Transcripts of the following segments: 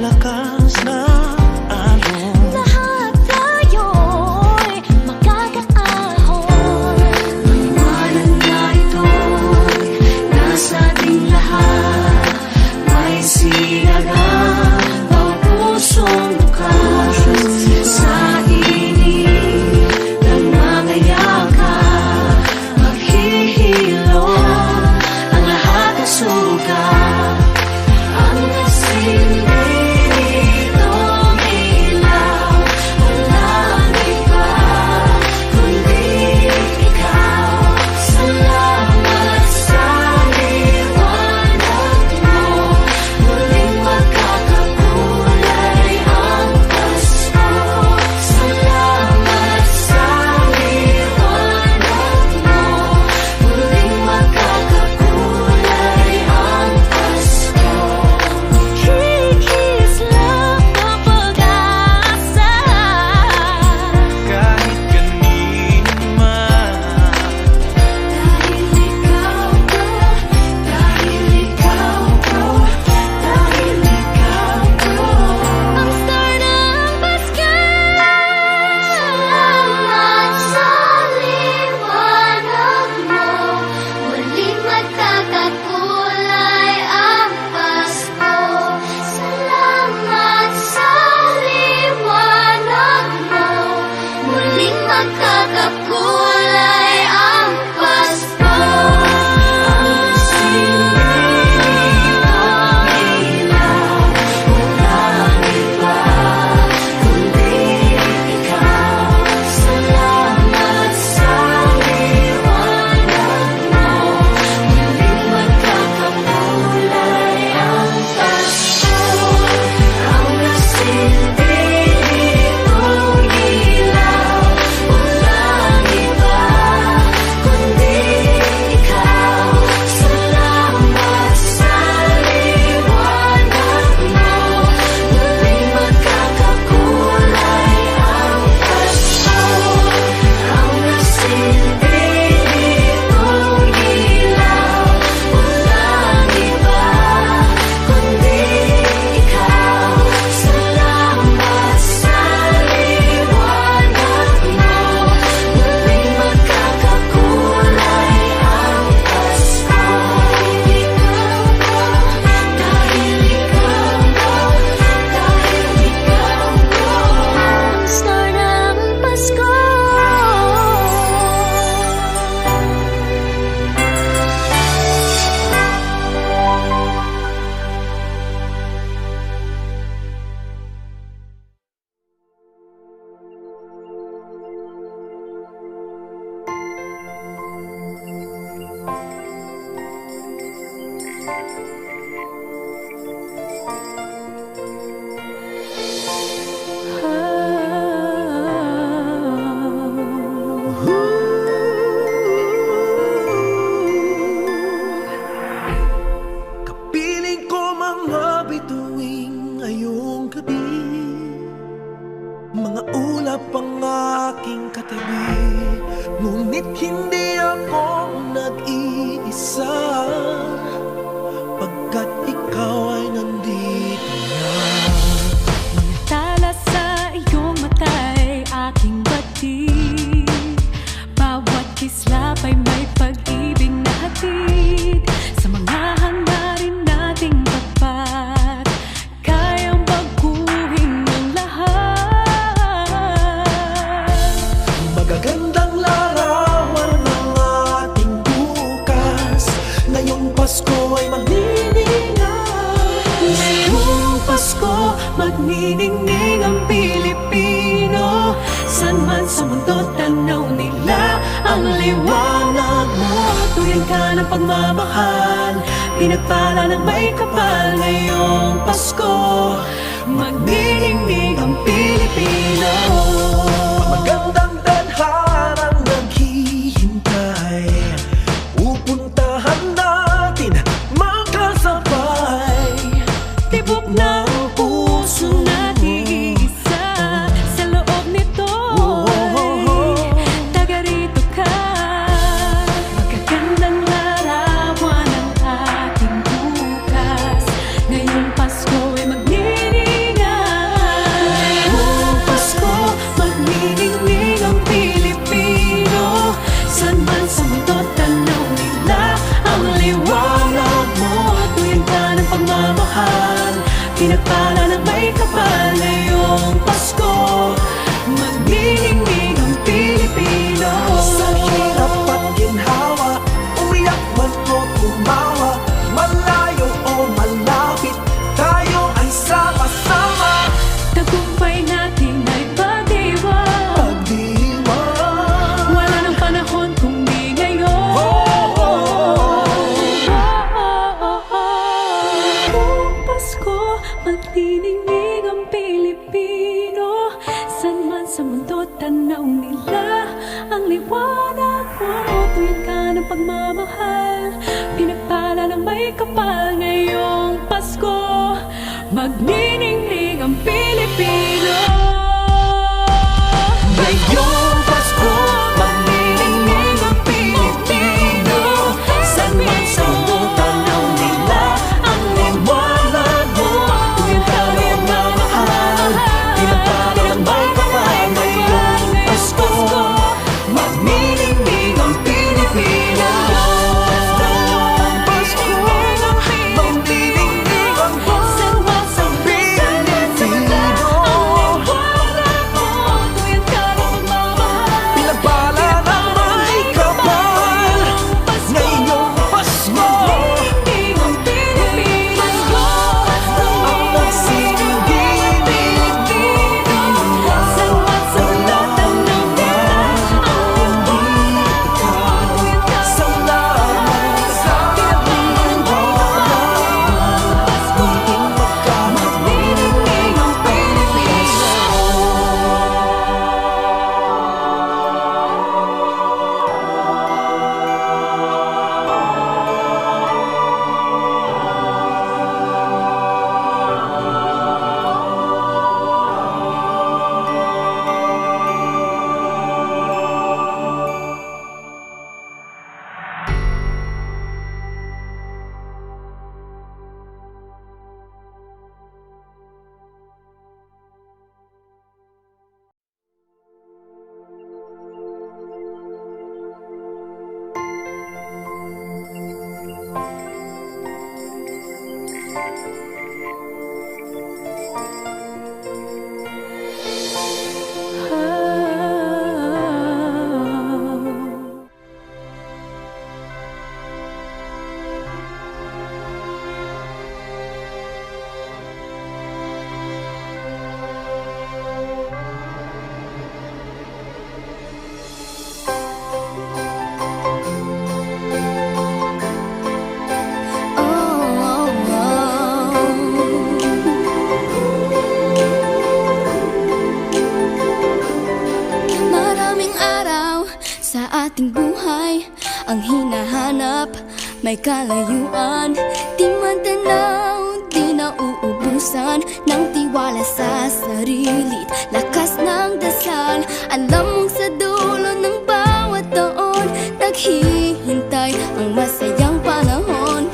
malakas na alon. Lahat tayo'y makakaahon. Paliwanag na ito'y nasa ating lahat. May silagang bawat pusong bukas. Sa init ng mga yakap, maghihilom ang lahat ng sugat. Ang nasilbi nitong ilaw, walang iba kundi ikaw. Salamat sa liwanag mo, muling magkakakulay ang Pasko. Salamat sa liwanag mo, muling magkakakulay ang Pasko. Kikislap ang pag-asa. Kahit kanino man, Dahil ikaw ko, dahil ikaw ko, dahil ikaw ko. Ang star ng Pasko. Salamat sa liwanag mo, muling magkakakulay ang Pasko. Salamat sa liwanag mo, muling magkakakulay ang Pasko. Ang silbi ng ilaw, walang iba kundi ikaw. Salamat sa liwanag mo, muling magkakakulay ang Pasko. Ang nasilbi nitong ilaw, walang iba kundi ikaw. Salamat sa liwanag mo, muling magkakakulay ang Pasko. Ang nasilbi nitong ilaw, walang iba kundi ikaw. Salamat sa liwanag mo, muling magkakakulay ang Pasko. Dahil ikaw ko, dahil ikaw ko. Ang star ng Pasko. kapiling ko mga bituing ngayong gabi. Mga ulap ang aking katabi, ngunit hindi ako nag-iisa, pagkat ikaw ay nandito na. Tala sa iyong mata'y aking batid. Bawat kislap ay may pag-ibig na hatid. Sa mga hangarin nating tapat, kayang baguhin ang lahat. Magagandang larawan ng ating bukas. Ngayong Pasko ay magniningay. Ngayong Pasko, magniningning ang Pilipino. San man sa mundo, tanaw nila ang liwanag mo. Tuyan ka ng pagmamahal, pinagpala ng may kapal. Ngayong Pasko, magniningning ang Pilipino. Magandang tadharang naghihintay, pupuntahan natin magkasabay. Tibok ng puso na iisa, sa loob nito'y taga rito ka. Magagandang larawan ang ating bukas. Ngayong Pasko ay pinagpala ng may kapal ngayong Pasko. Magniningning ang Pilipino. Sa hirap at ginhawa, umiyak man o tumawa, malayo o malapit, tayo ay sama-sama. Tagumpay natin ay pag-iwan. Pagdiwang, Wala nang panahon kung di ngayon. Buong Pasko, magniningning ang Pilipino. San man sa mundo, tanaw nila ang liwanag mo. Tuyan ka ng pagmamahal, pinagpala ng may kapal ngayong Pasko. Magniningning ang Pilipino. ngayong Pasko, magniningning ang Pilipino. San man sa mundo, tanaw nila ang liwanag mo. Tuwing tayo magmamahal, pinagpala ng may kapal ngayong Pasko. Magniningning ang Pilipino. Pasko, magniningning ang San man sa mundo, Pilipino. tuyan ka ng pagmamahal. Pinagpala ng may kapal ngayong Pasko. Magniningning ang Pilipino. Ang nagsisilbing Pilipino. San man sa mundo, tanaw nila ang liwanag mo. Tuyan ka Salamat sa pagmamahal. Muling magkamagniningning ang Pilipino. Maraming araw sa ating buhay ang hinahanap, may kalayuan. Di man tanaw, di nauubusan ng tiwala sa sarili't lakas ng dasal. Alam mong sa dulo ng bawat taon, naghihintay ang masayang panahon.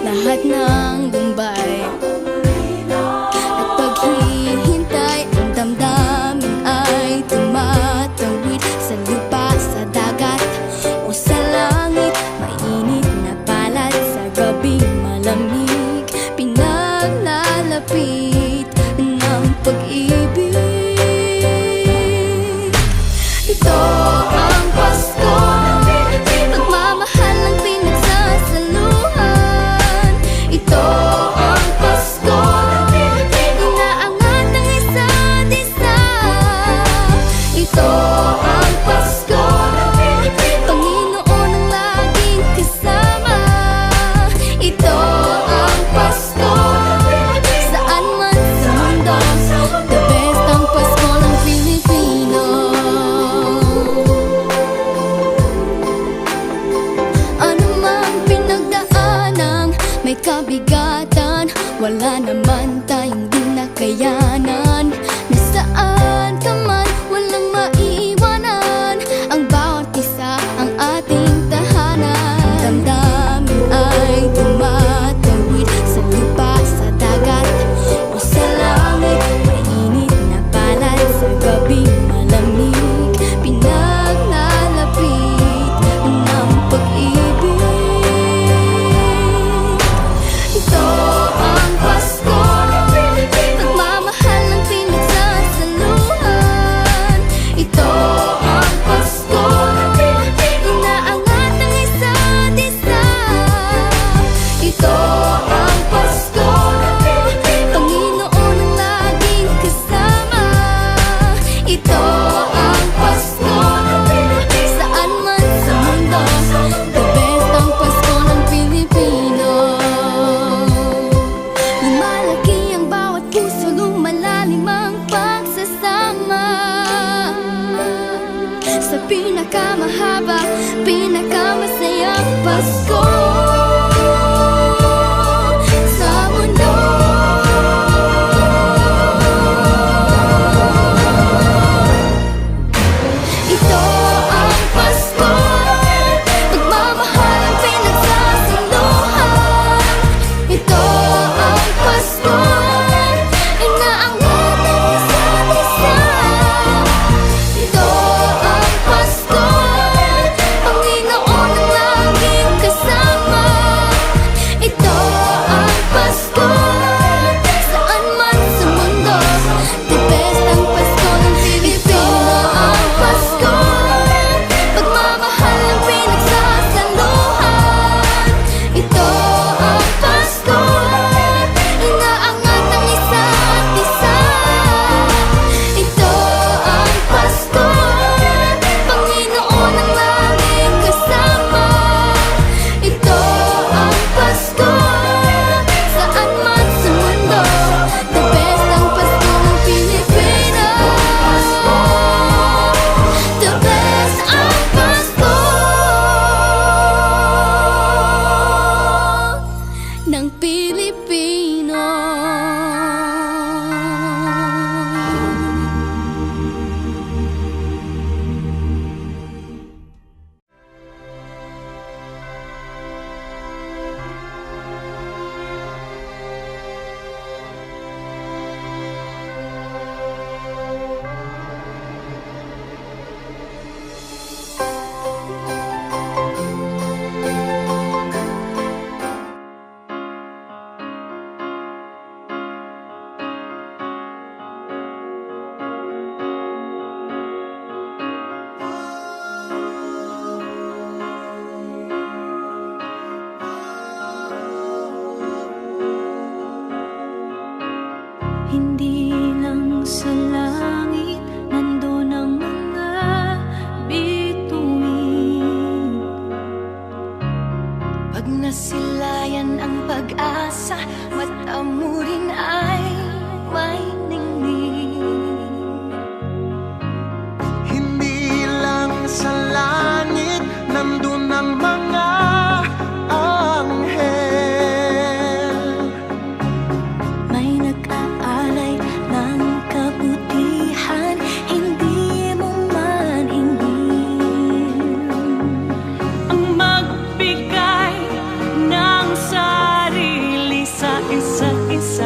Lahat ng lumbay at paghihintay, ang damdamin ay tumatawid sa lupa, sa dagat o sa langit. Mainit na palad sa gabing malamig, pinaglalapit ng pag-ibig. Ito ang Pasko, pagmamahal ang pinagsasaluhan. Ito ang Pasko, inaangat ang isa't isa. Ito ang Pasko, Panginoon ang laging kasama. Ito ang Pasko, saan man sa mundo, the best ang Pasko ng Pilipino. Ano mang pinagdaanang may kabigatan, wala naman tayong di nakayanan. Nasaan ka man, walang maiiwanan, ang bawat isa ang ating tahanan. Damdamin ay tumatawid sa lupa, sa dagat o sa langit. Mainit na palad sa gabing malamig, pinaglalapit ng pag-ibig. Ito ang Hindi lang sa langit nandoon ang mga bituin. Pag nasilayan ang pag-asa, mata mo rin ay may ningning. Hindi lang sa langit nandun ang mga anghel. May nag-aalay ng kabutihan, hindi mo man ingin. Ang magbigay ng sarili sa isa't isa.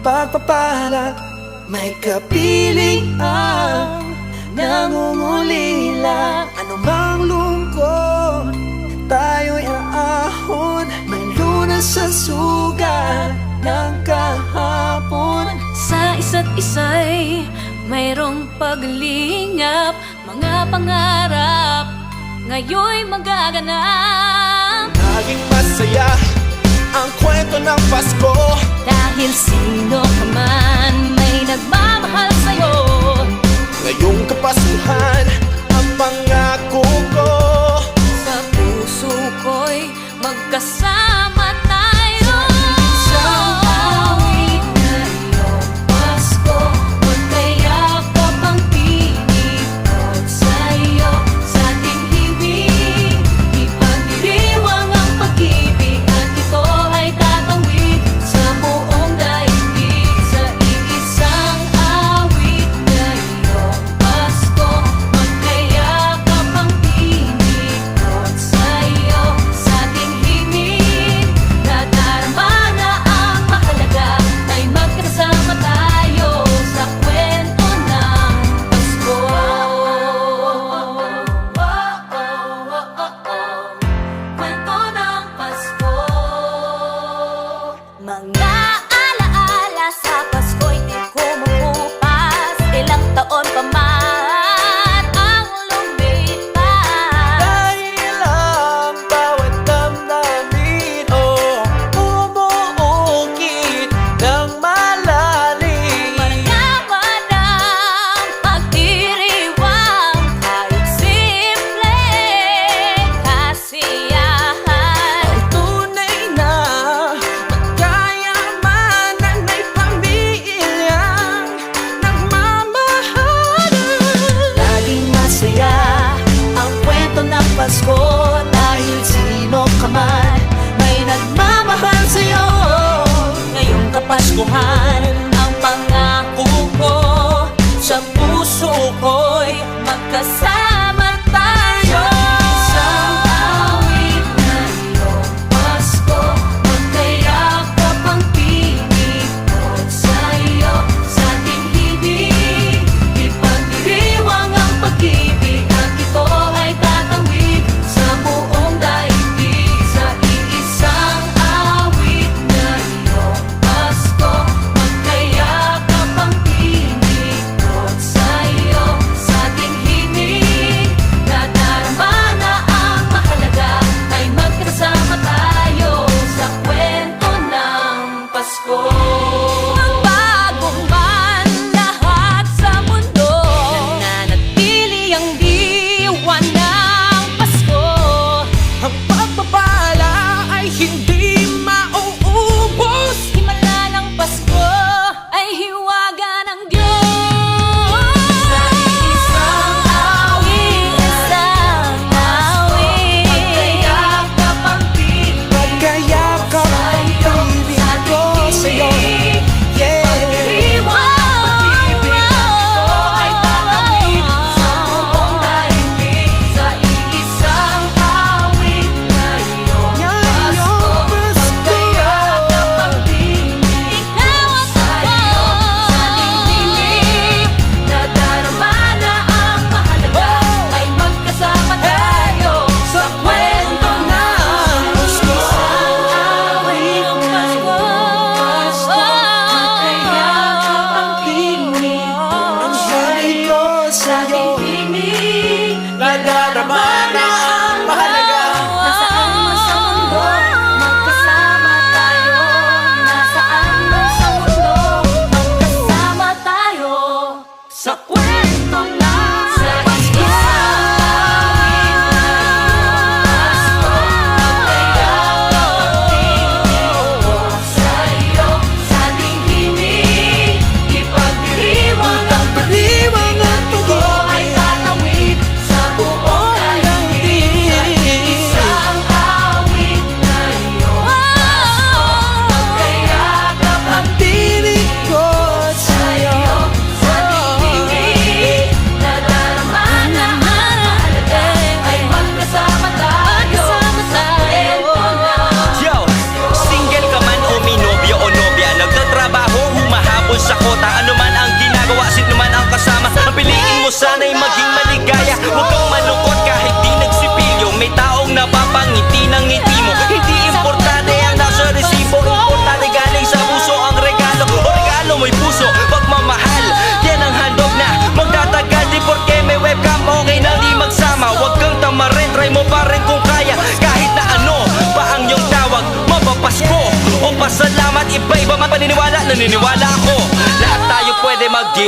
pagpapala. May kapiling ang nangungulila. Anumang lungkot, tayo'y aahon. May lunas sa sugat ng kahapon. Sa isa't isa'y mayroong paglingap. Mga pangarap ngayon'y magaganap. Naging masaya ang kwento ng Pasko. Dahil sino ka man may nagmamahal sa'yo. Ngayong Kapaskuhan, ang pangako ko. Sa puso ko'y magkasama tayo. Isang awit ngayong Pasko, magkayakap ang pinipot sa'yo. Sa ating himig, ipagdiriwang ang pag-ibig, at ito ay tatawid sa buong daigdig. Sa iisang awit ngayong Pasko, magkayakap ang pinipot sa'yo. Sa ating himig, nadarama na ang mahalaga, ay magkasama tayo sa kwento ng Pasko. Kwento ng Pasko. Mga alaala sa Pasko'y di kumukupas. Ilang taon pa man ang lumipas. Dahil ang bawat damdamin, oh, bumuukit ng malalim. Mayaman ang pagdiriwang, kahit simpleng kasiyahan. Ang tunay na magkayamanan, may pamilyang nagmamahalan. Laging masaya ang kwento ng Pasko. Dahil sino ka man may nagmamahal sa'yo. Ngayong Kapaskuhan, ang pangako ko, sa puso ko'y magkasama tayo. Isang awit ngayong Pasko, magkayakap ang pinipot sa'yo. Sa ating himig, ipagdiriwang ang pag-ibig, at ito ay tatawid sa buong daigdig. Sa iisang awit ngayong Pasko, magkayakap ang pinipot sa'yo. Sa ating himig,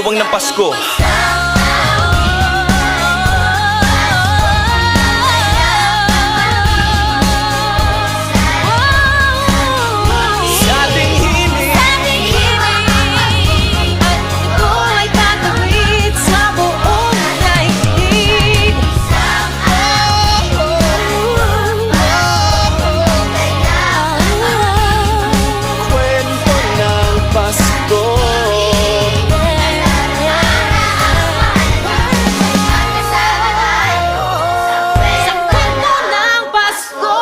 magdiwang ng Pasko. Sa ating himig at ito ay tatawid sa buong daigdig. kwento ng Pasko. Sa kwento ng Pasko.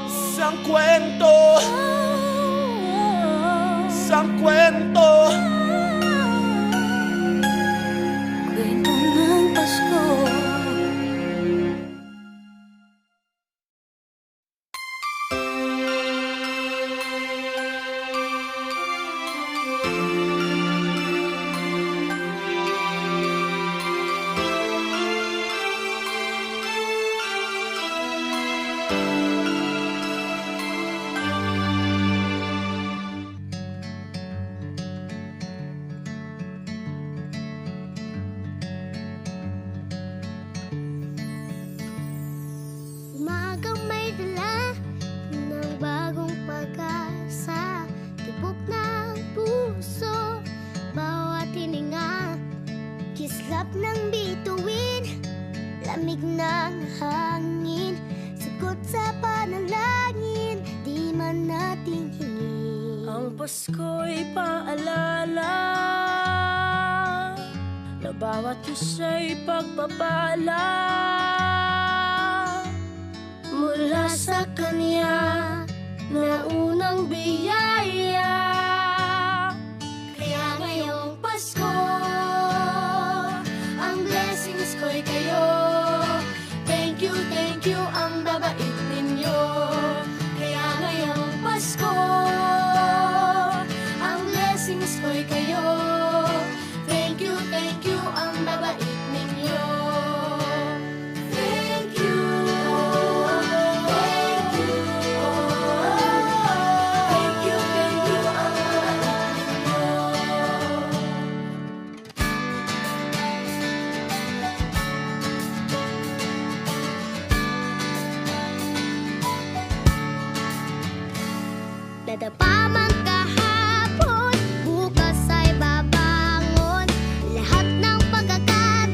Isang kwento, isang kwento. Kwento ng Pasko. Umagang may dala ng bagong pag-asa, tibok ng puso, bawat hininga, kislap ng bituin, lamig ng hangin, sagot sa panalangin, di man nating hingin. Ang Pasko'y paalala na bawat isa'y pagpapala mula sa Kanya na unang biyaya. Kaya ngayong Pasko, ang blessings ko'y kayo. Thank you, ang babait ninyo. Kaya ngayong Pasko, ang blessings ko'y kayo. Thank you, ang babait ninyo. Thank you, thank you. Thank you, ang babait ninyo. Dadapa man kahapon, bukas ay babangon. Lahat ng pagkakataon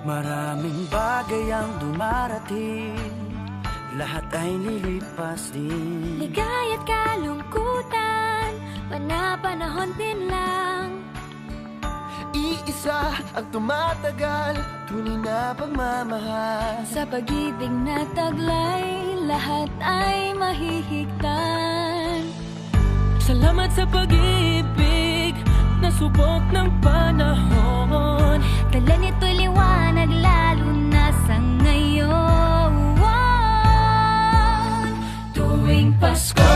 Maraming bagay ang dumarating, lahat ay lilipas din. Ligaya't kalungkutan, panapanahon din lang. Iisa ang tumatagal, tunay na pagmamahal. Sa pag-ibig na taglay, lahat ay mahihigtan. Salamat sa pag-ibig na subok ng panahon. Dala nito'y liwanag lalo na sa ngayon. Tuwing Pasko,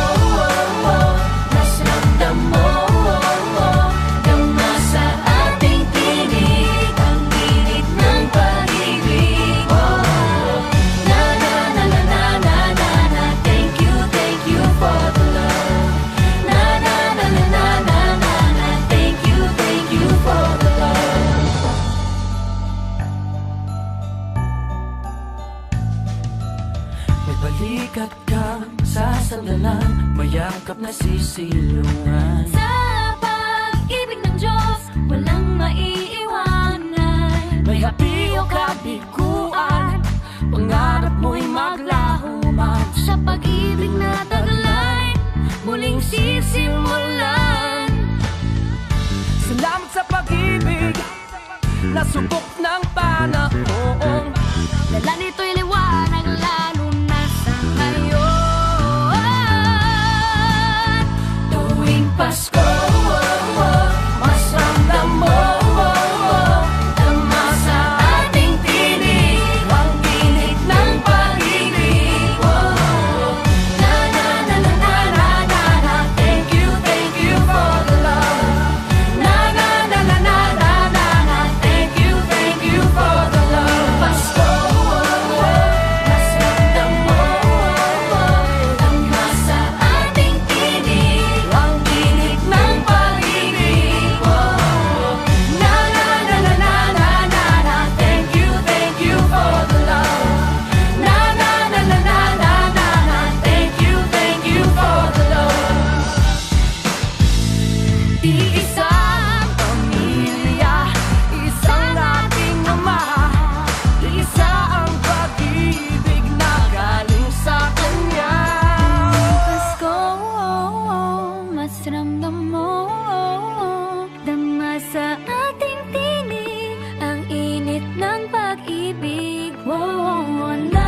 mas ramdam mo dama sa ating tinig ang init ng pag-ibig. Na na na na na na na na, thank you for the love. Na na na na na na na na, thank you for the love. May balikat kang sasandalan, mayakap na sisilungan. Sa pag-ibig ng Diyos, walang maiiwanan. May hapi o kabiguan, pangarap mo'y maglaho man. Sa pag-ibig na taglay, muling sisimulan. Salamat sa pag-ibig na subok ng panahon. Dala nito'y liwanag lalo na sa ngayon. Tuwing Pasko, mas ramdam mo dama sa ating tinig ang init ng pag-ibig. Na na na na na na na na, thank you for the love. Na na na na na na na na, thank you for the love. Pasko, mas ramdam mo dama sa ating tinig ang init ng pag-ibig. Na na na na na na na na, thank you for the love. Na na na na na na na na, thank you for the love. Iisang pamilya, isang ating ama, isa ang pag-ibig na galing sa Kanya. Pasko, mas ramdam mo dama sa ating tinig ang init ng pag-ibig. Na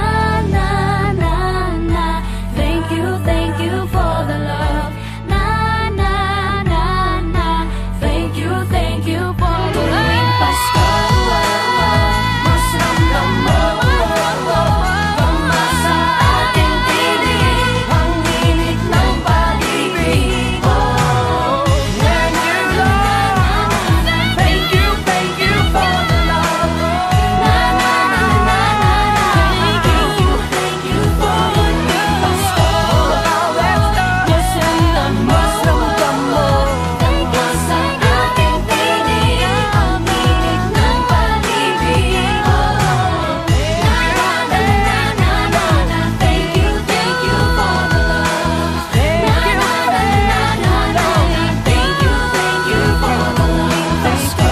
na na na, thank you for the love. Na na na na, thank you for the love. Tuwing Pasko, mas ramdam mo dama sa ating tinig ang init ng pag-ibig. Na na na na, thank you for the love. Na na na na na na, thank you for the love. Pasko, mas ramdam mo dama sa ating tinig ang init ng pag-ibig. Na na na na na na, thank you for the love. Na na na na na na, thank you for the love. Pasko,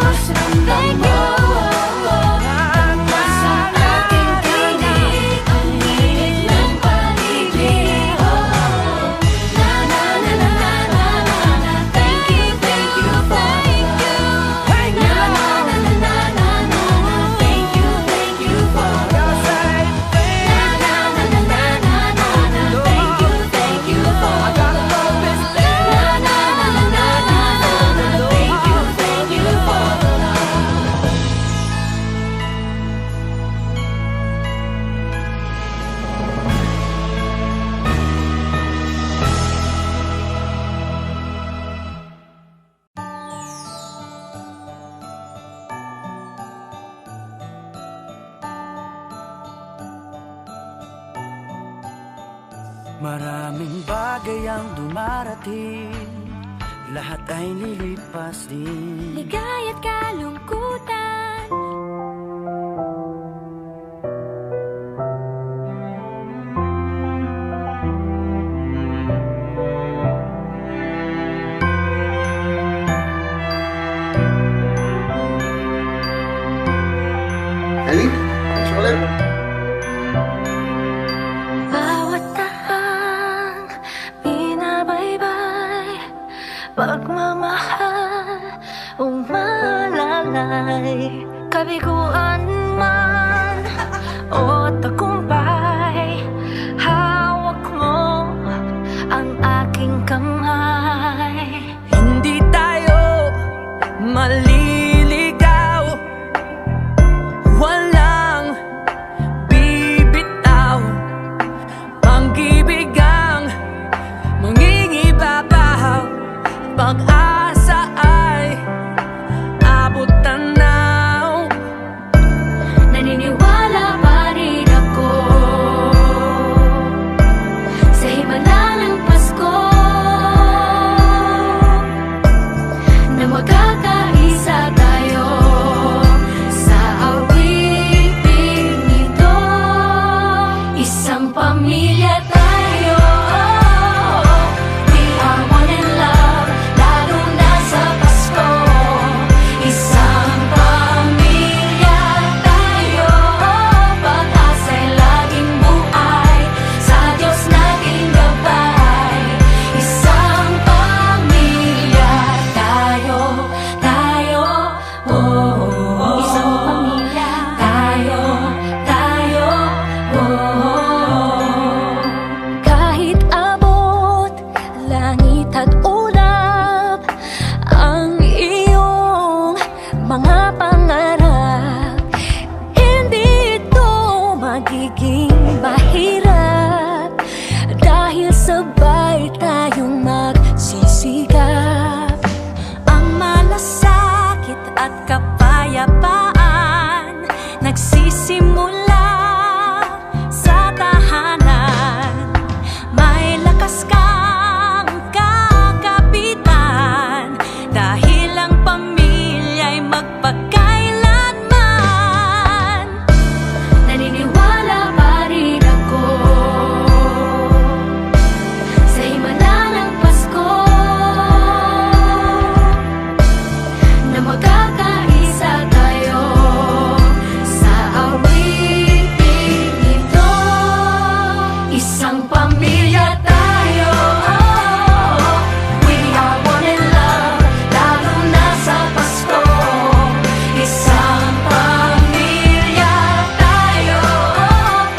mas ramdam mo dama sa ating tinig ang init ng pag-ibig. Na na na na na na na, thank you for the love. Na na na na na na na, thank you for the love. Na na na na na na na, thank you for the love. Na na na na na na na, thank you for the love. Maraming bagay ang dumarating, lahat ay lilipas din. Ligaya't kalungkutan, Ellie, gusto ulit. Bawat tahang binabaybay, pagmamahal umalalay. Kabiguan man o tagumpay, hawak mo ang aking kamay. Hindi tayo maliligaw, walang bibitaw. Pag-ibig ang mangingibabaw, pag-asa ay abot tanaw. Naniniwala pa rin ako sa himala ng Pasko, na magkakaisa tayo sa awiting ito. Isang pamilya tayo, we are one in love, lalo na sa Pasko. Isang pamilya tayo, pag-asa'y laging buhay, sa Diyos nating gabay. Isang pamilya tayo, oh, isang pamilya tayo, oh. Kahit abot langit at ulap ang iyong mga pangarap, hindi ito magiging mahirap dahil sabay tayong magsisikap. Ang malasakit at kapayapaan nagsisimula sa tahanan. May lakas kang kakapitan dahil ang pamilya'y magpakailanman. Naniniwala pa rin ako sa himala ng Pasko, na magkakaisa tayo sa awiting ito. Isang pamilya tayo, we are one in love, lalo na sa Pasko. Isang pamilya tayo,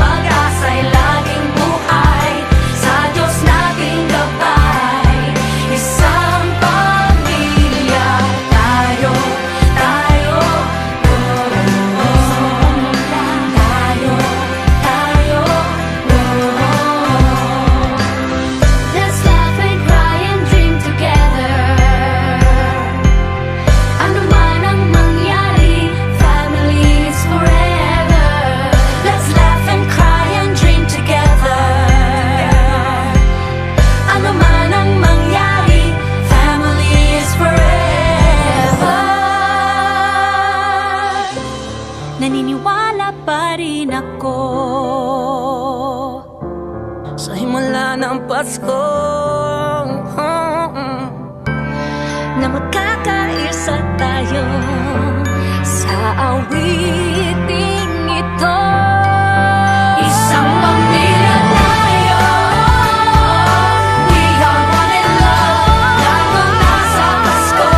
pag-asa'y laging buhay, sa Diyos nating gabay. Isang pamilya tayo, oh, tayo, oh. Let's laugh and cry and dream together. Ano man ang mangyari, family is forever. Let's laugh and cry and dream together. Ano man ang mangyari, family is forever. Naniniwala pa rin ako Sa himala ng Pasko, na magkakaisa tayo sa awiting ito. Isang pamilya tayo, we are one in love, lalo na sa Pasko.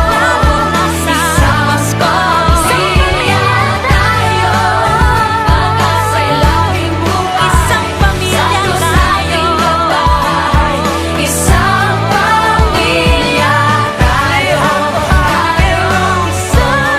Isang pamilya tayo, pag-asa'y laging buhay, isang pamilya tayo. Isang pamilya tayo, isang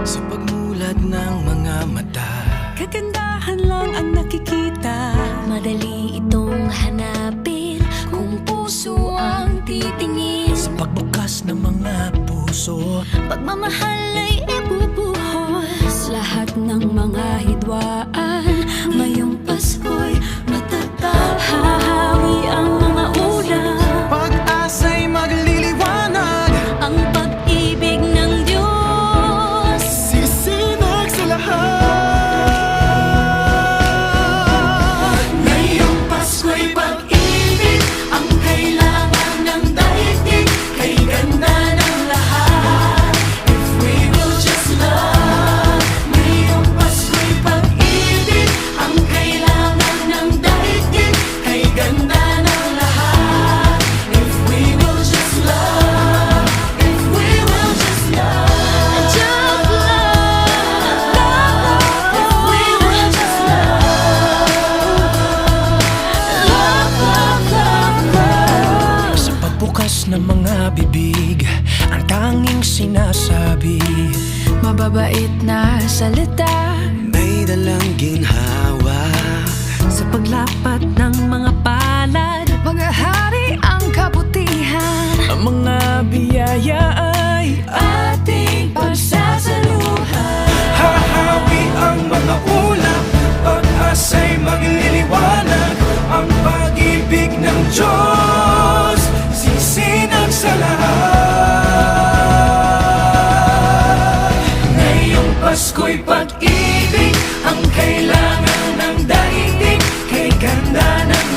Sa pagmulat ng mga mata, Kagandahan lang ang nakikita. Madali itong hanapin kung puso ang titingin. sa pagbukas ng mga puso, Pagmamahal ay ibubuhos. Lahat ng mga hidwaan ngayong Pasko'y matatapos. Hahawi ang mga ulan. pag-asa'y magliliwanag, Ang pag-ibig ng Diyos. sisinag sa lahat. Ngayong Pasko'y pag-ibig ang kailangan ng daigdig. Kay ganda ng lahat, if we will just love. Ngayong Pasko'y pag-ibig ang kailangan ng daigdig. Kay ganda ng lahat, if we will just love. If we will just love. Just love. If we will just Sa pagbukas ng mga bibig, ang tanging sinasabi, Mababait na salita. may dalang ginhawa. Sa paglapat ng mga palad, mga hari ang kabutihan. Ang mga biyaya ay Ating pagsasaluhan. hahawi ang mga ulap, pag-asa'y magliliwanag. Ang pag-ibig ng Diyos, sisinag sa lahat. Ngayong Pasko'y pag-ibig ang kailangan ng daigdig. Kay ganda ng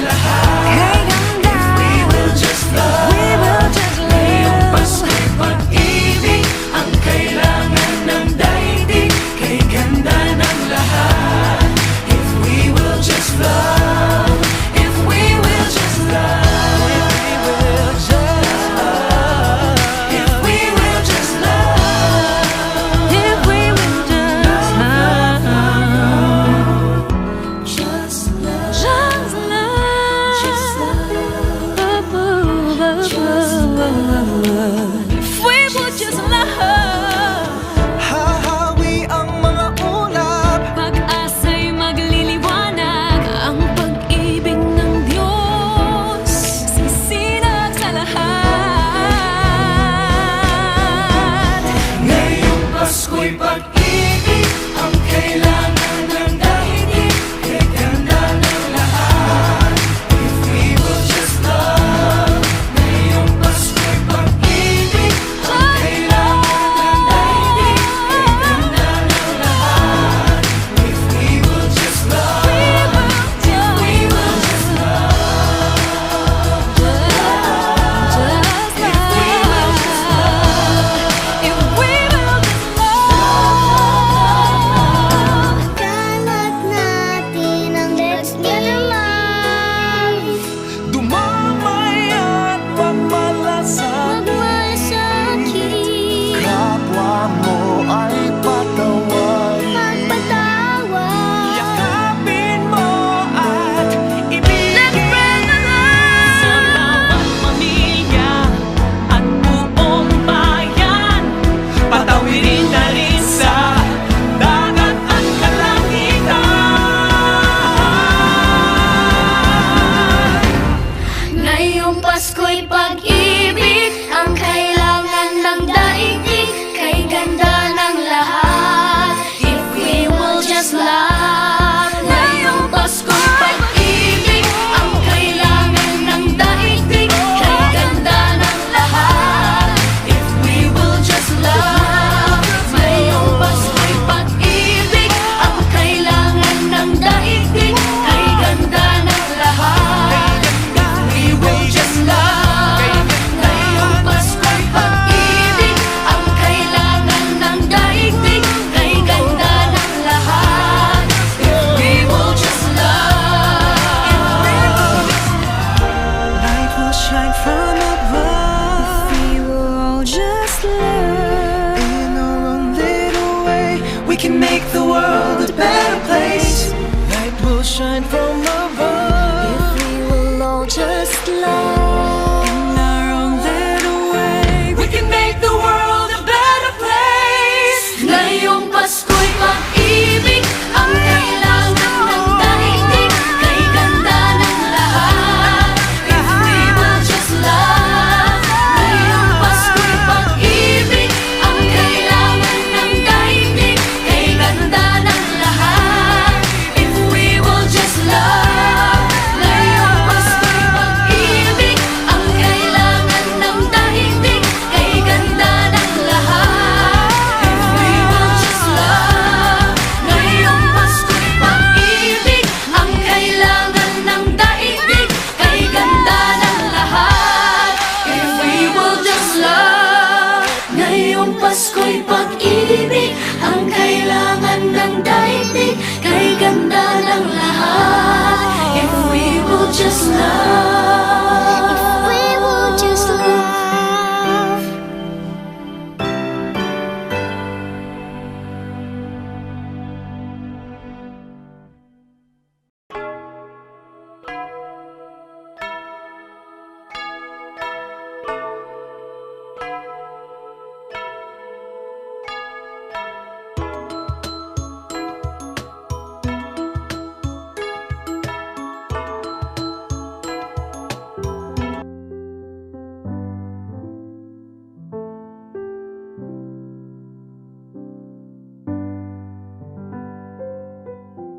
from above. If we will all just love In our own little way, we can make the world a better place. ngayong Pasko'y pag-ibig ang kailangan ng daigdig. Kay ganda ng lahat, if we will just love. Ngayong Pasko'y pag-ibig ang kailangan ng daigdig. Kay ganda ng lahat, if we will just love. Ngayong Pasko'y pag-ibig ang kailangan ng daigdig. Kay ganda ng lahat, if we will just love. Ngayong Pasko'y pag-ibig ang kailangan ng daigdig. Kay ganda ng lahat, if we will just love. Ngayong Pasko'y pag-ibig ang kailangan ng daigdig. Kay ganda ng lahat, if we will just love. If we will just love.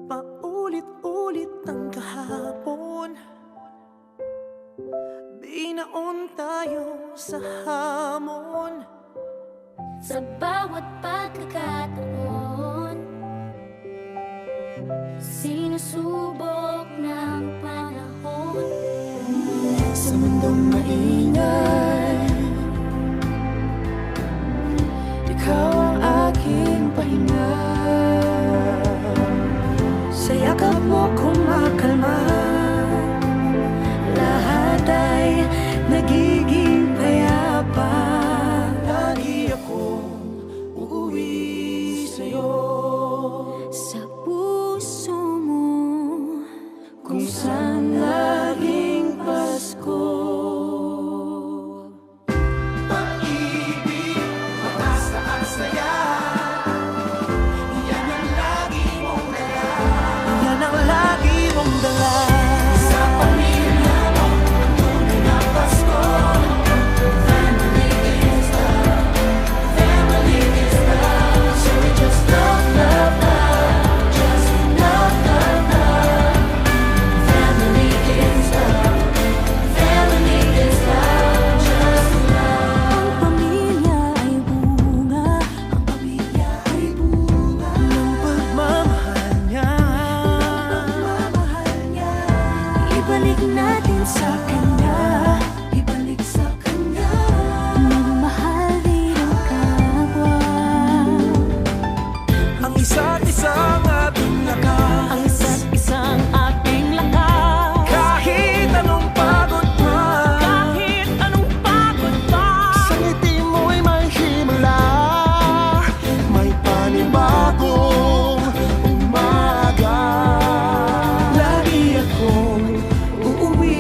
Paulit-ulit ang kahapon, binaon tayo sa hamon. Sa bawat pagkakataon, sinusubok ng panahon. Sa mundong maingay, ikaw ang aking pahinga. Sa yakap mo kumakalma, lahat ay nagiging payapa. Lagi akong uuwi sa'yo, Sa puso mo, kung saan laging Pasko. Pag-ibig, mataas-taas saya, yan ang lagi mong dala. Yan ang lagi mong dala. Sa pamilya mo, tunay na Pasko. Family is love, family is love. So we just love, love, love, just love, love, love. Family is love, family is love, just love. ang pamilya ay bunga. Ang pamilya ay bunga ng pagmamahal niya. Ibalik natin sa Kanya, Ibalik sa kanya. magmahal din ang kapwa. Ang isa't isang ating lakas. Ang isa't isang ating lakas. Kahit anong pagod man, Kahit anong pagod pa, sa ngiti mo'y may himala. May panibagong umaga. Lagi akong uuwi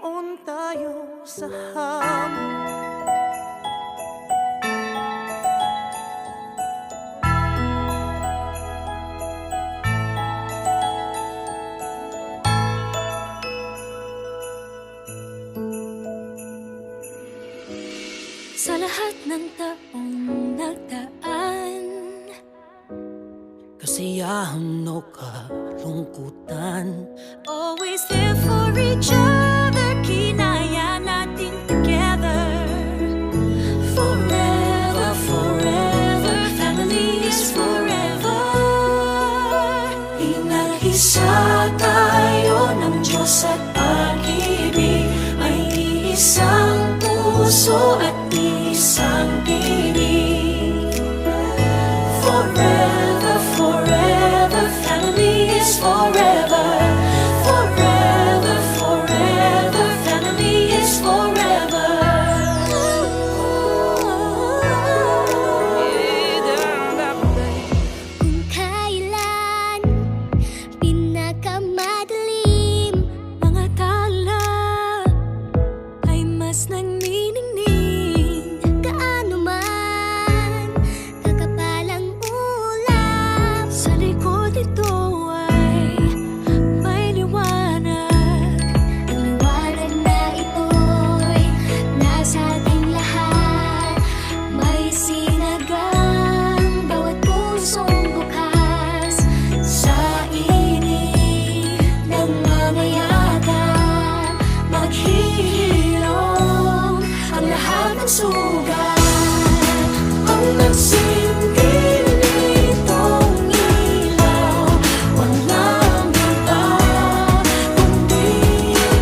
mayroon tayo sa hamon. Sa lahat ng taong nagdaan, Kasiyahan o kalungkutan, always there for each other, kinaya natin together. Forever, forever, family is forever. Inag-isa tayo ng Diyos at pag-ibig, may isang puso at isang tinig. Forever, forever, family is forever. Forever, forever, family is forever. Kung kailan pinakamadilim, mga tala ay mas nagniningning. Gaano man kakapalang ulap, sa likod ito ay may liwanag. Ang liwanag na ito'y nasa ating lahat, may sinagang bawat pusong bukas. Sa init ng mga yagan, maghihilom ang lahat ng sugat. Ang nagsilbi nitong ilaw, walang iba kundi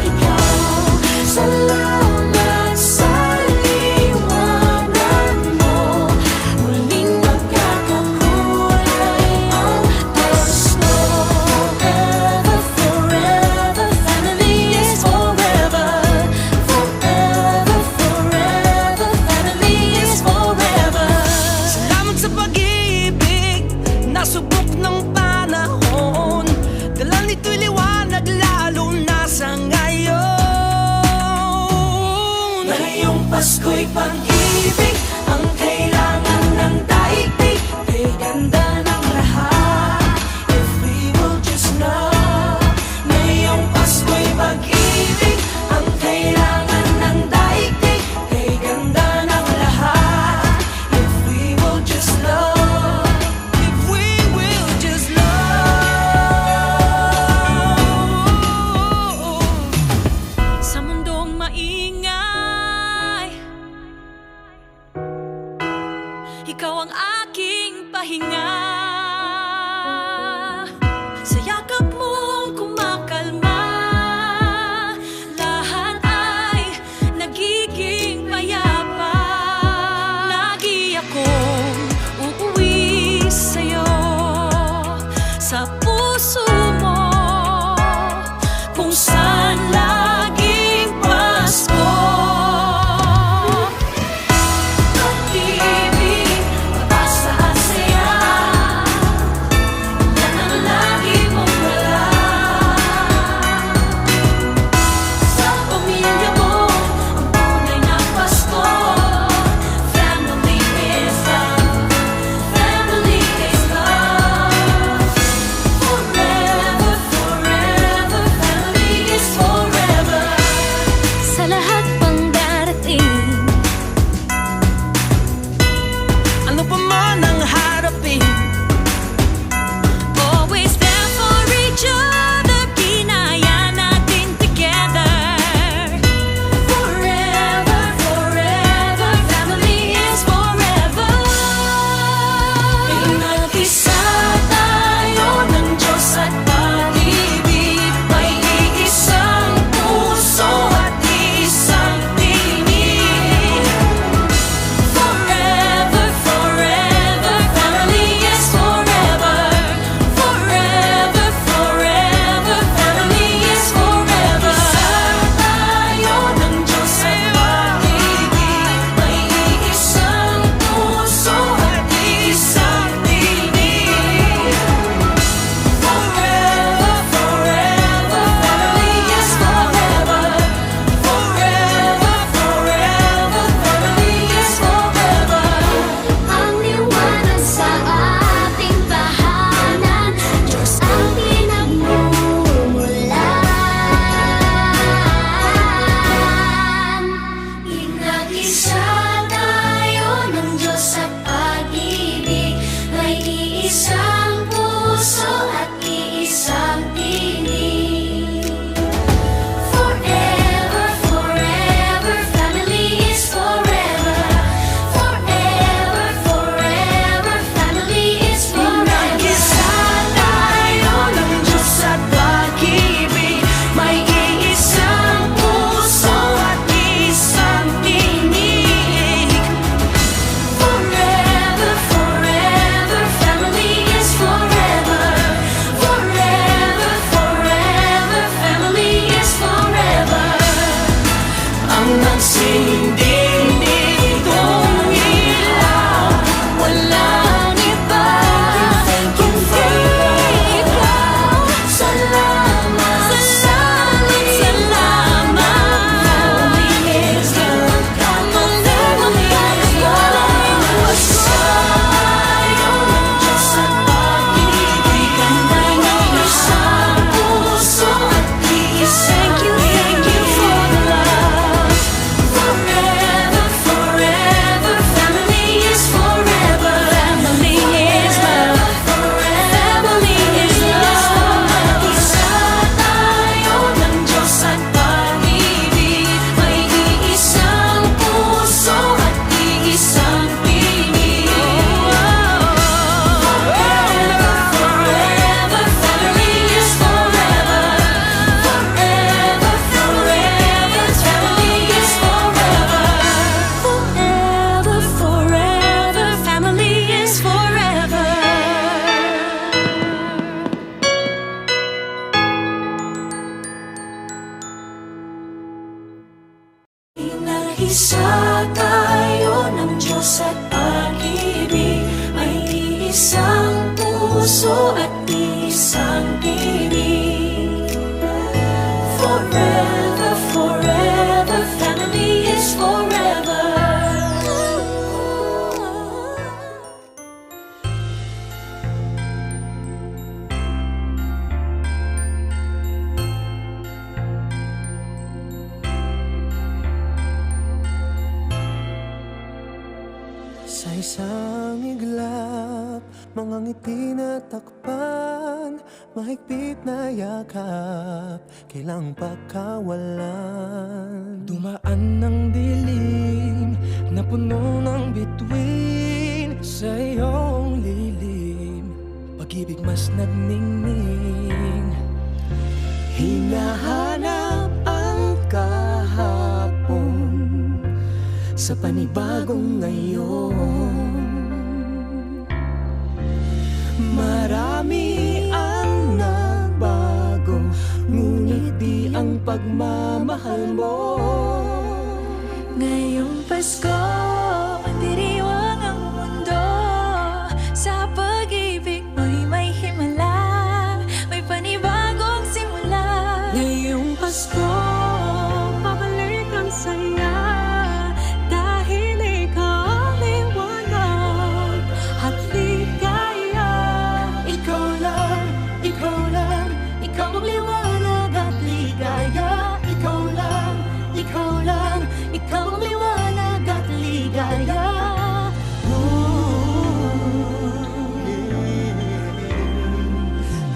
ikaw. Salamat sa liwanag mo, muling magkakakulay ang gusto. Forever, forever, family is forever. Forever, forever, family is forever. Salamat sa pag-ibig, nasubok ng panahon. Dala nito'y liwanag lalo na sa ngayon. Ngayong Pasko'y pag-ibig, ang kailangan ng daigdig. Kay ganda ng lahat, if we will just know. Ngayong Pasko'y pag-ibig, ang kailangan ng daigdig. Kay ganda ng lahat, if we will just love. If we will just love. Sa mundong maingay, ikaw ang aking pahinga. Sa yakap mong kumakalma, lahat ay nagiging payapa. Lagi akong uuwi sa'yo, sa puso mo, kung saan laging Pasko. Pag-ibig, pag-asa at saya, yan ang lagi mong dala. Sa pamilya mo, ang tunay na Pasko. Family is love, family is love. Forever, forever, family is forever. Iisa tayo ng Diyos at pag-ibig, may isang puso at isang tinig. Forever, forever, family is forever. Sa isang iglap, mga ngiti na takpan, mahigpit na yakap, kailang pagkawalan. Dumaan ng dilim na puno ng bituin, sa iyong lilim, pag-ibig mas nagningning. Hinahanap ang kahapon sa panibagong ngayon. Marami ang nagbago, ngunit di ang pagmamahal mo. Ngayong Pasko, diriwang ang mundo. Sa pag-ibig mo'y may himala, may panibagong simula. Ngayong Pasko, babalik ang saya, dahil ikaw ang liwanag at ligaya. Ikaw lang, ikaw lang, ikaw ang liwanag at ligaya. Ikaw lang, ikaw lang, ikaw ang liwanag at ligaya.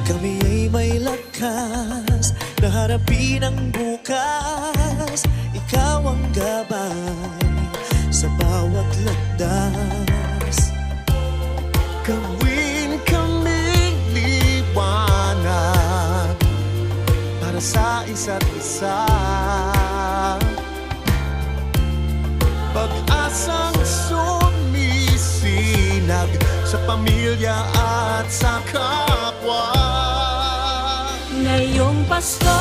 Kami ay may lakas na harapin ang bukas. Ikaw ang gabay sa bawat landas. Gawin kaming liwanag para sa isa't isa. Pag-asang sumisinag sa pamilya at sa kapwa. Ngayong Pasko,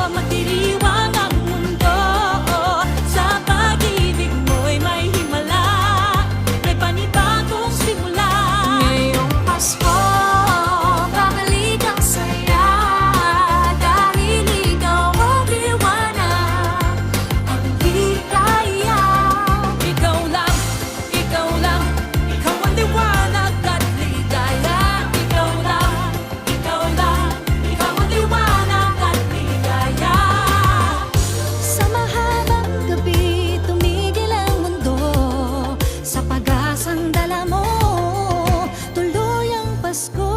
magdiriwang ang mundo. Sa pag-ibig mo'y may himala, may panibagong simula. Ngayong Pasko, babalik ang saya, dahil ikaw ang liwanag at ligaya. Ikaw lang, ikaw lang, ikaw ang liwanag at ligaya. Ikaw lang, ikaw lang, ikaw ang liwanag at ligaya. Sa mahabang gabi, tumigil ang mundo. Sa pag-asang dala mo, tuloy ang Pasko.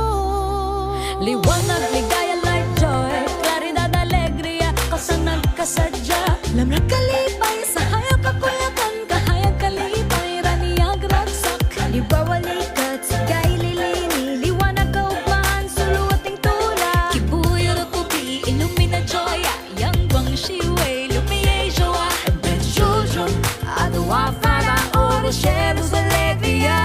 Liwanag, ligaya, light, joy, claridad, alegria, kasanag, kasadya. Lamrak, kalipay, sa hayag, kakuyakan, kahayag, kalipay, raniyag, ragsak, kalibawa, likat, sigay, lilini, liwanag, kaugmaan, suluating tula. Kibuyo, rukupi, illumina, joya, yang guang shiwei, lumiye, joa, ben shujun, adwa, fara, oro, sheros, alegria.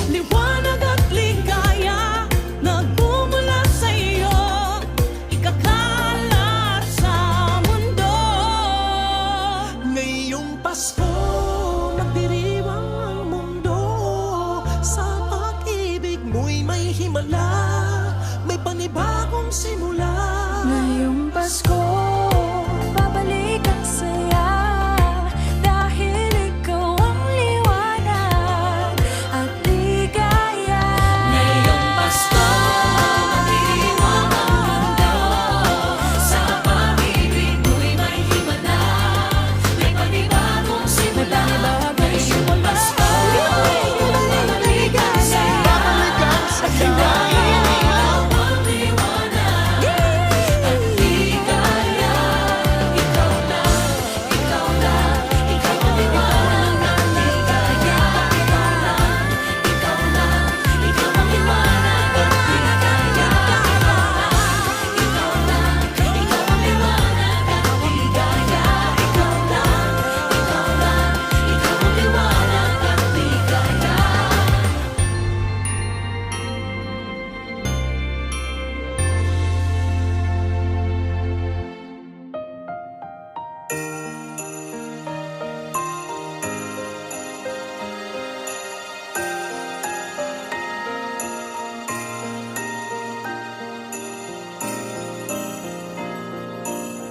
Liwanag at ligaya, nagmumula sa iyo, ikakalat sa mundo. Ngayong Pasko, magdiriwang ang mundo. Sa pag-ibig mo'y may himala, may panibagong simula. Ngayong Pasko, babalik ang saya, dahil ikaw ang liwanag at ligaya. Ngayong Pasko, magdiriwang ang mundo. Sa pag-ibig mo'y may himala, may panibagong simula. Ngayong Pasko, babalik ang saya, dahil ikaw ang liwanag at ligaya.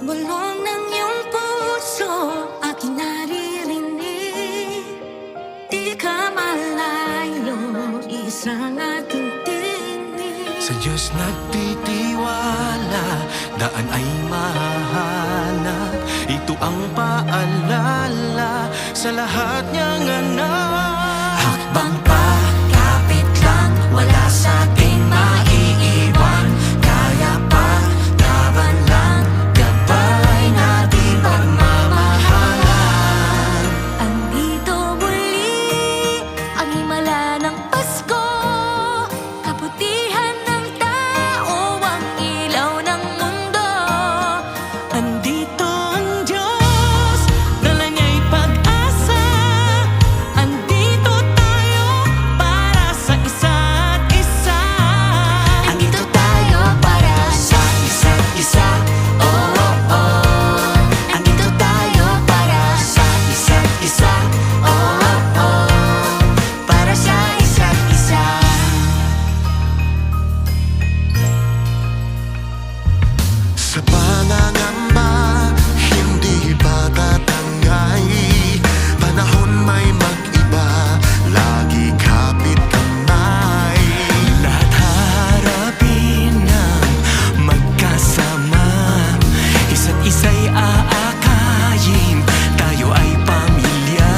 Bulong ng iyong puso, aking naririnig. Di ka malayo, isang ating tinig. Sa Diyos nagtitiwala, daan ay mahahanap. Ito ang paalala sa lahat niyang anak. Hakbang pa, kapit lang, wala sa ating maiiwan. Kaya pa, laban lang, gabay natin pagmamahalan. Andito muli ang himala ng Pasko, kabutihan ng tao, ang ilaw ng mundo. Andito ang Diyos, dala niya'y pag-asa. Andito tayo para sa isa't isa. Andito tayo para sa isa't isa. Oh, oh, oh. Andito tayo para sa isa't isa. Oh, oh, oh. Para sa isa't isa. Sa pangangamba, hindi ba tatangay? Panahon may mag-iba, lagi kapit kamay. Lahat harapin ng magkasama, isa't isa'y aakayin, tayo ay pamilya.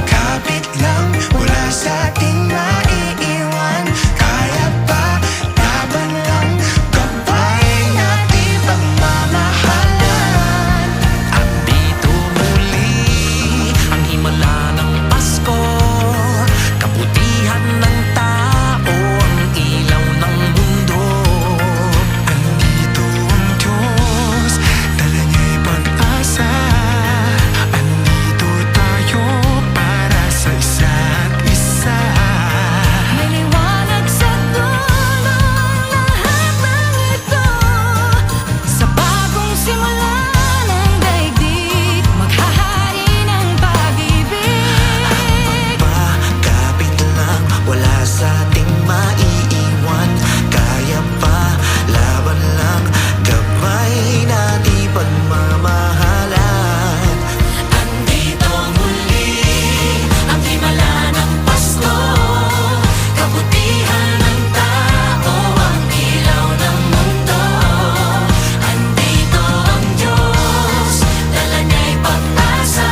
Kapit lang, wala sa ating maiiwan. Kaya pa, laban lang, gabay natin pagmamahalan. Andito muli ang himala ng Pasko, kabutihan ng tao, ang ilaw ng mundo. Andito ang Diyos, dala niya'y pag-asa. Andito tayo para sa isa't isa. May liwanag sa dulo lahat ng ito. Sa bagong simula ng daigdig, maghahari ng pag-ibig. Kapit lang, wala sa ating maiiwan. Kaya pa, laban lang, gabay natin pagmamahalan. Andito muli ang himala ng Pasko, kabutihan ng tao, ang ilaw ng mundo. Andito ang Diyos, dala niya'y pag-asa.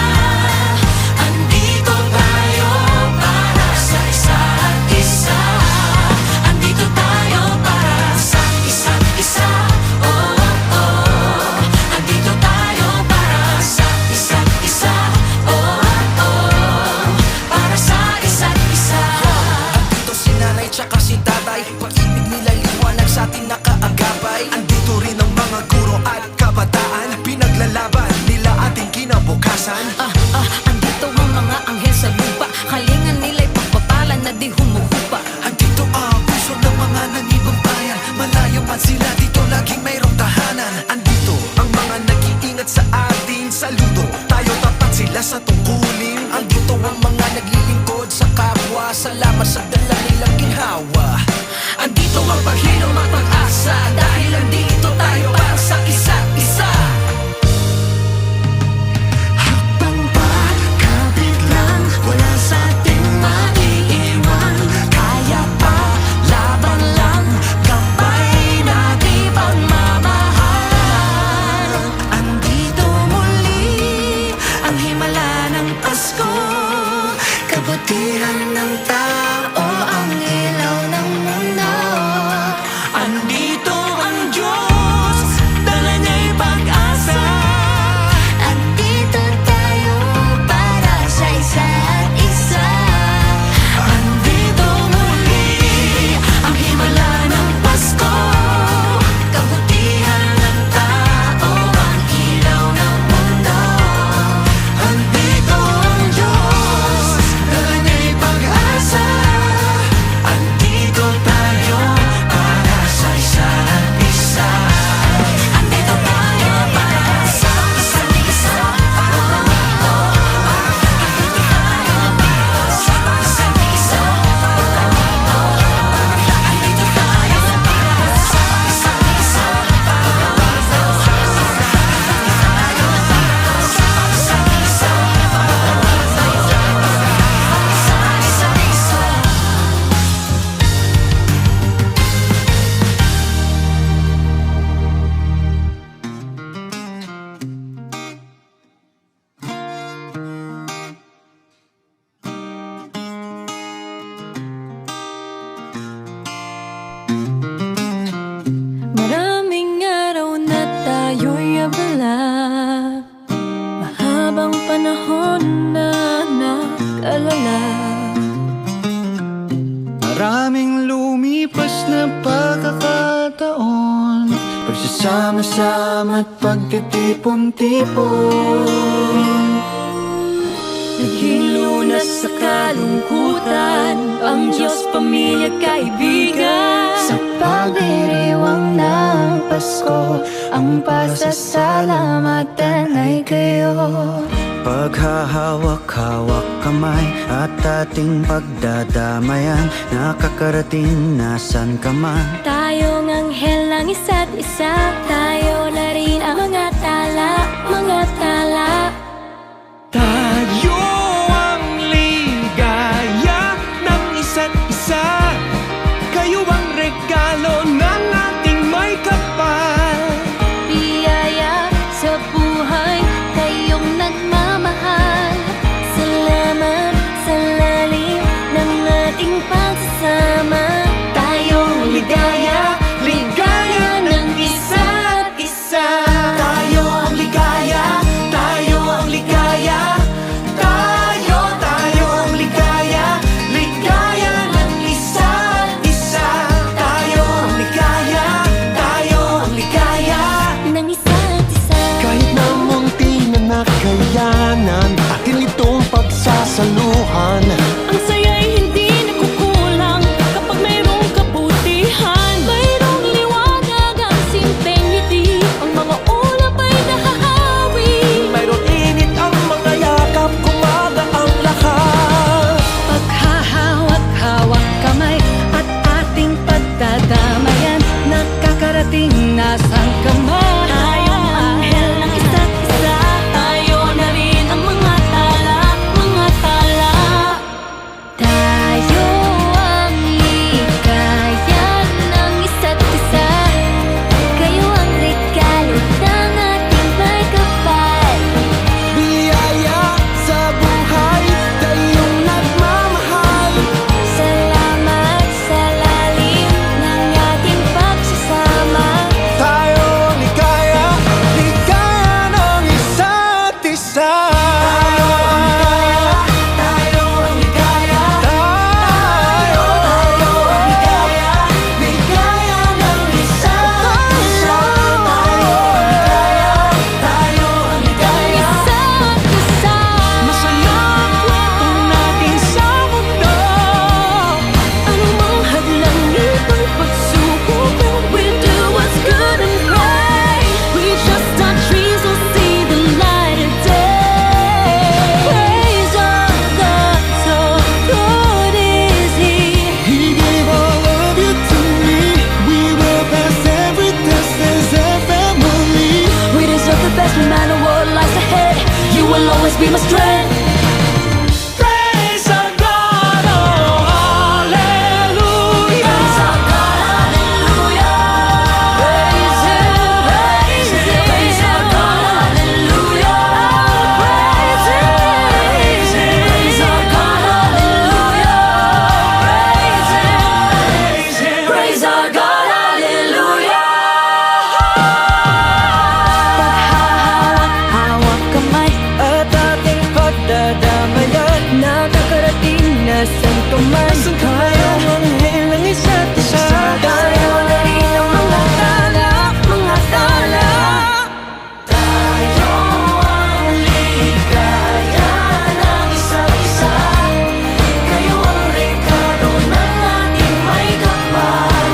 Andito tayo para sa isa't isa. Andito tayo para sa isa't isa. Oh, oh, oh. Andito tayo para sa isa't isa. Oh, oh, para sa isa't isa. Andito si nanay tsaka si tatay, pag-ibig nila liwanag sa atin nakaagapay. Andito rin ang mga guro at kabataan, pinaglalaban nila ating kinabukasan. Andito ang mga anghel sa lupa, kalingan nila'y pagpapala na di humuhupa. Andito ang puso ng mga nangibang bayan, malayo man sila dito laging mayroong tahanan. Andito ang mga nag-iingat sa atin, saludo tayo tapat sila sa tungkulin. Andito ang mga naglilingkod sa kapwa, salamat sa dala nilang ginhawa. Andito ang paghilom at pag-asa, dahil andito tayo para sa isa't isa. Hakbang pa, kapit lang, wala sa ating maiiwan. Kaya pa, laban lang, gabay natin pagmamahalan. Andito muli ang himala ng Pasko, kabutihan ng tao, ang ilaw ng mundo. Andito ang Diyos, pala. Mahabang panahon na nag-alala. Maraming lumipas na pagkakataon, pagsasama-sama at pagtitipon-tipon. Naghilunas sa kalungkutan ang Diyos, pamilya, kaibigan. Sa pagdiriwang ng Pasko, ang pasasalamatan ay kayo. Paghahawak-hawak kamay at ating pagdadamayan, nakakarating nasan ka man. Tayong anghel ng isa't isa, tayo na rin ang mga tala, mga tala. Tayo ang ligaya ng isa't isa. Kayo ang regalo ng ating may kapal. Biyaya sa buhay, kayong nagmamahal. Salamat sa lalim ng ating pagsasama. Tayong ligaya, ligaya ng isa't isa. Tayo ang ligaya, tayo ang ligaya. Tayo ang ligaya, ligaya ng isa't isa. Tayo ang ligaya, tayo ang ligaya. Ng isa't isa. Kahit na munti na nakayanan, atin itong pagsasaluhan. Ang saya'y hindi nakukulang kapag mayroong kabutihan. Mayroong liwanag ang simpleng ngiti, ang mga ulap ay nahahawi. Mayroon init ang mga yakap, kumaga ang lahat. Paghahawak-hawak kamay at ating pagdadamayan, nakakarating na sang kamay. Tayong anghel ng isa't isa, tayo na rin ang mga tala, mga tala. Tayo ang ligaya ng isa't isa, kayo ang regalo ng ating may kapal. Biyaya sa buhay, kayong nagmamahal. Salamat sa lalim ng ating pagsasama. Tayo ang ligaya, ligaya ng isa't isa. Tayo ang ligaya, tayo ang ligaya. Tayo ang ligaya, ligaya ng isa't isa. Tayo ang ligaya, Isa't isa. masaya ang kwento natin sa mundo. Anumang hadlang itong pagsubok, we'll do what's good and right. We trust our dreams will see the light of day. Praise our God, so good is He. He gave all of you to me. We will pass every test as a family. We deserve the best no matter what lies ahead. You will always be my strength. Praise our God, oh hallelujah. Praise our God, hallelujah. Praise Him, praise Him. Praise our God, hallelujah. Praise Him, praise Him. Praise our God, hallelujah. Praise Him, praise our God, hallelujah. Paghahawak-hawak kamay at ating pagdadamayan, nakakarating na saan ka man. Tayo ang anghel ng isa't isa. Tayo na rin ang mga tala, mga tala. Tayo ang ligaya ng isa't isa. Kayo ang regalo ng ating may kapal.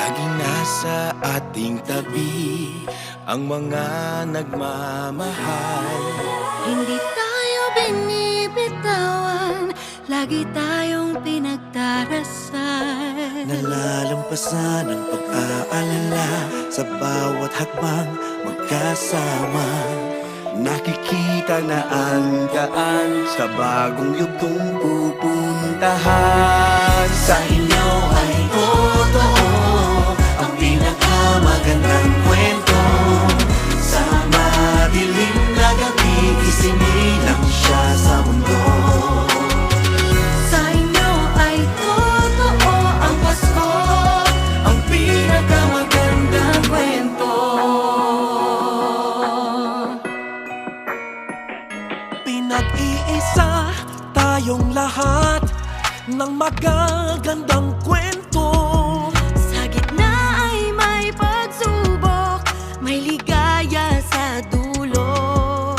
Laging nasa ating tabi ang mga nagmamahal. Hindi tayo binibitawan, lagi tayong pinagdarasal. Nalalampasan ang pag-aalala sa bawat hakbang magkasama. Nakikita na ang daan sa bagong yugtong pupuntahan. Sa inyo ay totoo ang pinakamagandang kwento. Sa madilim na gabi, isinilang siya sa mundo. Sa inyo ay totoo ang Pasko, Ang pinakamagandang kwento. Pinag-iisa tayong lahat ng magagandang kwento. sa gitna ay may pagsubok, may ligaya sa dulo.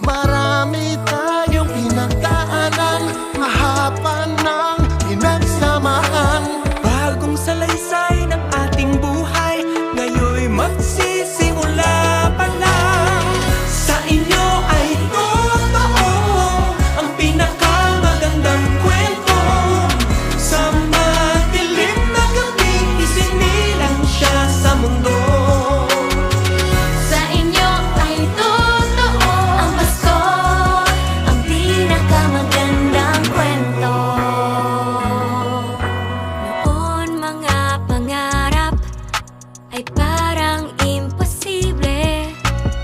Marami tayong pinagdaanan, mahaba ng pinagsamahan. Bagong salaysay ng ating buhay, ngayon'y magsisimula pa lang. Sa inyo ay totoo ang pinakamagandang kwento. Sa madilim na gabi, isinilang siya sa mundo. Sa inyo ay totoo ang Pasko, ang pinakamagandang kwento. Noon mga pangarap ay parang imposible.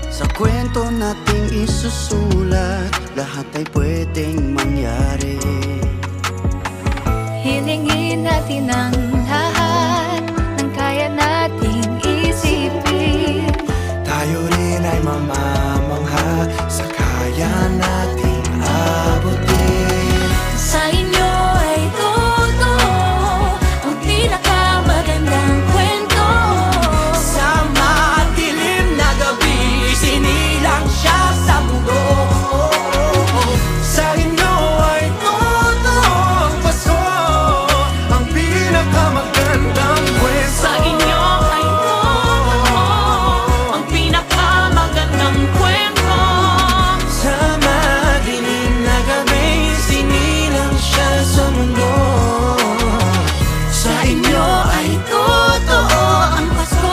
Sa kwento nating isusulat, lahat ay pwedeng mangyari. Hilingin natin ang lahat ng kaya nating isipin. Tayo rin ay mamamangha sa kaya nating abutin. Sa inyo ay totoo ang pinakamagandang kwento. Sa madilim na gabi, isinilang siya sa mundo. Sa inyo ay totoo ang Pasko, ang pinakamagandang kwento. Sa inyo ay totoo ang pinakamagandang kwento. Sa madilim na gabi, sinilang siya sa mundo. Sa inyo ay totoo ang Pasko,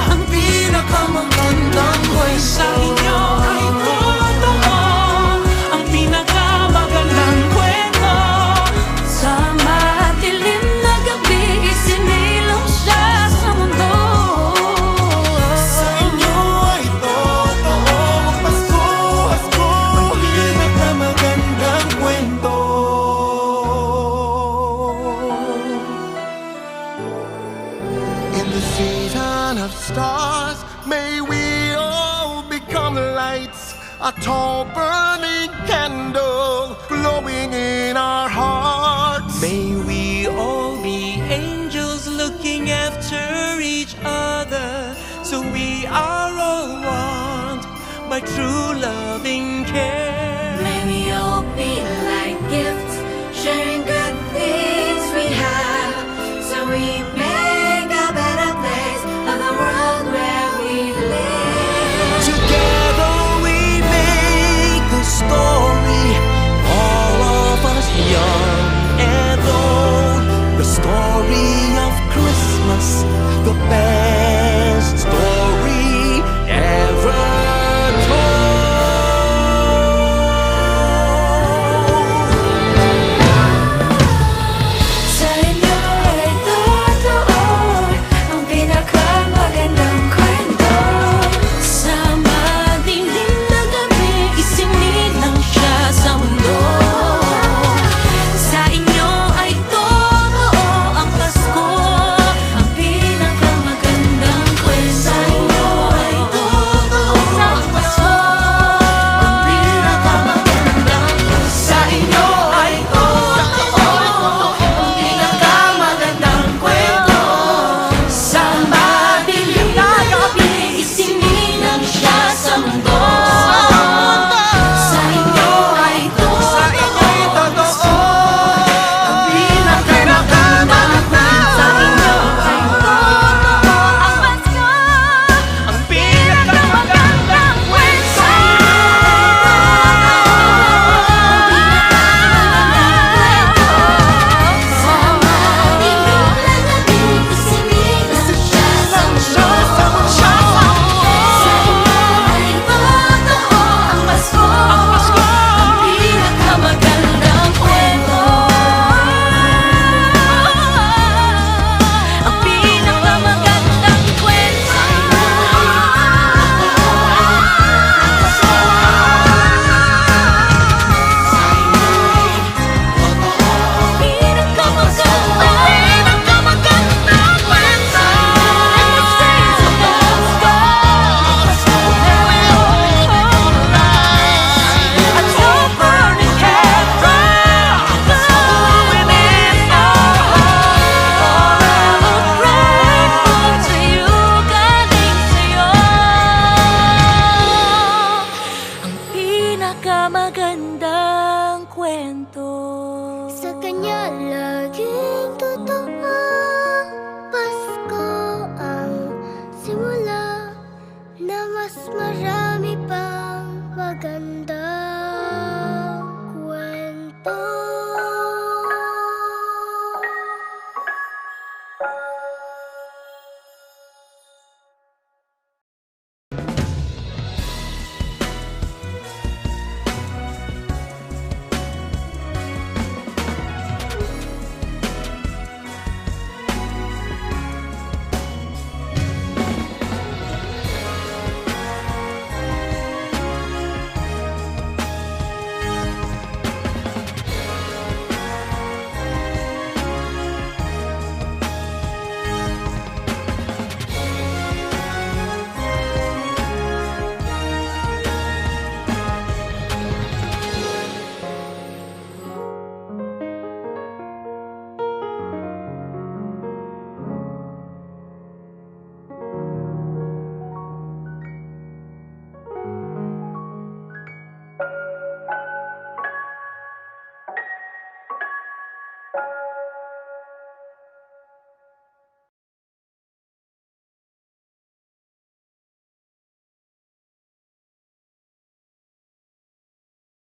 ang pinakamagandang kwento. Sa inyo ay totoo ang pinakamagandang kwento. Sa madilim na gabi, isinilang siya sa mundo. Sa inyo ay totoo ang Pasko, ang pinakamagandang kwento. In the season of stars, may we all become lights, a tall burning candle glowing in our hearts. May we all be angels looking after each other, so we are all one by true loving care.